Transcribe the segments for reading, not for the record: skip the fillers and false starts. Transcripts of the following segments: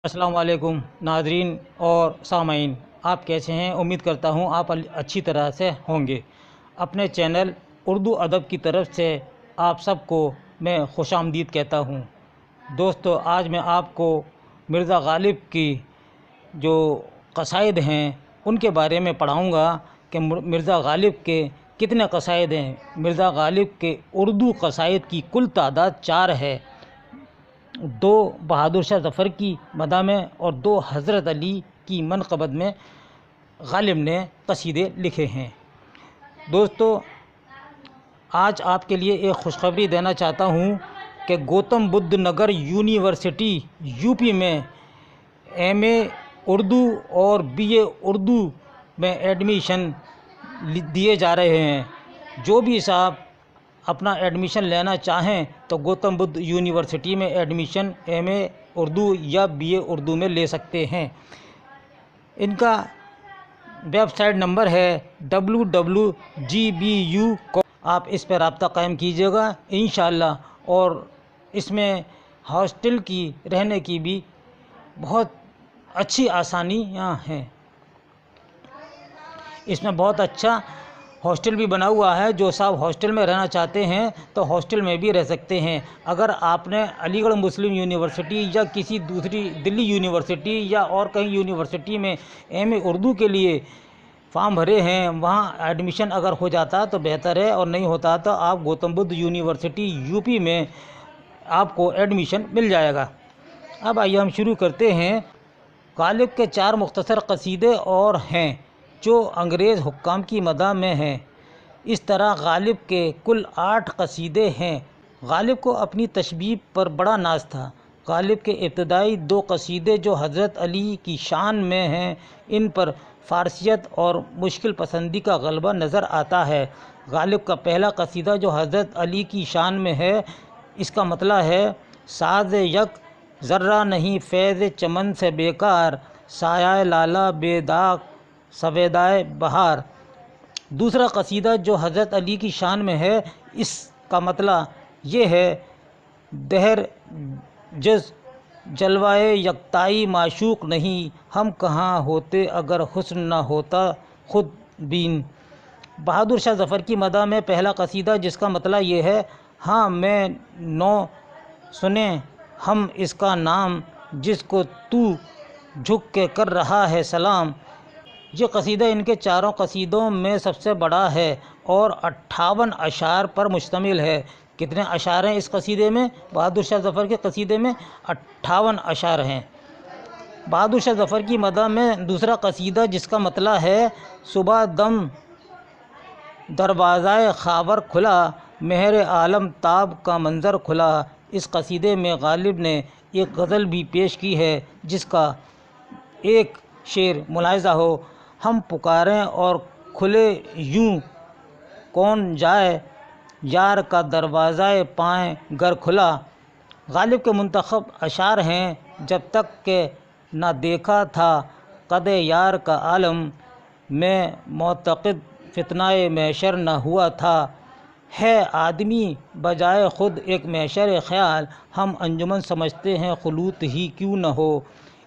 अस्सलाम वालेकुम नाज़रीन और सामाइन, आप कैसे हैं? उम्मीद करता हूं आप अच्छी तरह से होंगे। अपने चैनल उर्दू अदब की तरफ से आप सबको मैं खुशामदीद कहता हूं। दोस्तों, आज मैं आपको मिर्ज़ा गालिब की जो क़साइद हैं उनके बारे में पढ़ाऊँगा कि मिर्ज़ा गालिब के कितने क़साइद हैं। मिर्ज़ा गालिब के उर्दू क़साइद की कुल तादाद 4 है। 2 बहादुर शाह ज़फ़र की मदा में और 2 हज़रत अली की मनक़बत में गालिब ने क़सीदे लिखे हैं। दोस्तों, आज आपके लिए एक खुशखबरी देना चाहता हूँ कि गौतम बुद्ध नगर यूनिवर्सिटी यूपी में एमए उर्दू और बीए उर्दू में एडमिशन दिए जा रहे हैं। जो भी साहब अपना एडमिशन लेना चाहें तो गौतम बुद्ध यूनिवर्सिटी में एडमिशन एमए उर्दू या बीए उर्दू में ले सकते हैं। इनका वेबसाइट नंबर है www.gbu। आप इस पर रब्ता कायम कीजिएगा इंशाअल्लाह। और इसमें हॉस्टल की रहने की भी बहुत अच्छी आसानियाँ हैं। इसमें बहुत अच्छा हॉस्टल भी बना हुआ है। जो साहब हॉस्टल में रहना चाहते हैं तो हॉस्टल में भी रह सकते हैं। अगर आपने अलीगढ़ मुस्लिम यूनिवर्सिटी या किसी दूसरी दिल्ली यूनिवर्सिटी या और कहीं यूनिवर्सिटी में एमए उर्दू के लिए फॉर्म भरे हैं, वहाँ एडमिशन अगर हो जाता तो बेहतर है, और नहीं होता तो आप गौतम बुद्ध यूनिवर्सिटी यूपी में आपको एडमिशन मिल जाएगा। अब आइए हम शुरू करते हैं। गालिब के 4 मुख्तसर क़सीदे और हैं जो अंग्रेज़ हुक्काम की मदा में हैं। इस तरह गालिब के कुल 8 क़सीदे हैं। गालिब को अपनी तशबीह पर बड़ा नाज था। गालिब के इब्तदाई 2 क़सीदे जो हज़रत अली की शान में हैं, इन पर फ़ारसियत और मुश्किल पसंदी का ग़लबा नज़र आता है। गालिब का पहला क़सीदा जो हज़रत अली की शान में है, इसका मतलब है साज़ यक ज़र्रा नहीं फैज़ चमन से बेकार, साया लाला बेदाग सवेदाए बहार। दूसरा क़सीदा जो हज़रत अली की शान में है, इसका मतलब ये है दहर जज़ जलवाए यकताई माशूक़ नहीं, हम कहाँ होते अगर हुस्न न होता खुद बीन। बहादुर शाह ज़फ़र की मदा में पहला क़सीदा जिसका मतलब ये है हाँ मैं नो सुने हम इसका नाम, जिसको तू झुक के कर रहा है सलाम। ये क़सीदा इनके 4 क़सीदों में सबसे बड़ा है और 58 अशार पर मुश्तमिल है। कितने अशार हैं इस क़सीदे में? बहादुर शाह ज़फ़र के क़सीदे में 58 अशार हैं। बहादुर शाह ज़फ़र की मदा में दूसरा क़सीदा जिसका मतलब है सुबह दम दरवाज़ाए खावर खुला, मेहर आलम ताब का मंज़र खुला। इस क़सीदे में गालिब ने एक गज़ल भी पेश की है जिसका एक शेर मुलाहिज़ा हो, हम पुकारें और खुले यूं कौन जाए, यार का दरवाज़ाए पाएँ गर खुला। गालिब के मुंतखब अशार हैं जब तक के ना देखा था कदे यार का आलम, मैं मोतक़िद फितनाए महशर न हुआ था, है आदमी बजाए ख़ुद एक महशर ख़याल, हम अंजुमन समझते हैं खुलूत ही क्यों न हो,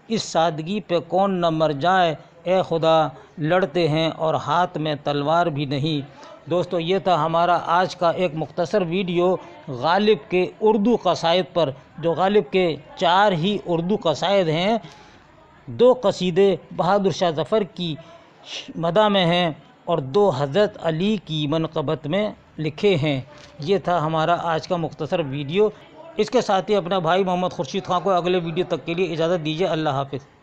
इस सादगी पे कौन न मर जाए ए खुदा, लड़ते हैं और हाथ में तलवार भी नहीं। दोस्तों, ये था हमारा आज का एक मुख्तसर वीडियो गालिब के उर्दू क़साइद पर। जो गालिब के 4 ही उर्दू क़साइद हैं, 2 क़सीदे बहादुर शाह ज़फ़र की मदा में हैं और 2 हज़रत अली की मनक़बत में लिखे हैं। ये था हमारा आज का मुख्तसर वीडियो। इसके साथ ही अपना भाई मोहम्मद खुर्शीद खां को अगले वीडियो तक के लिए इजाज़त दीजिए। अल्लाह हाफ़िज़।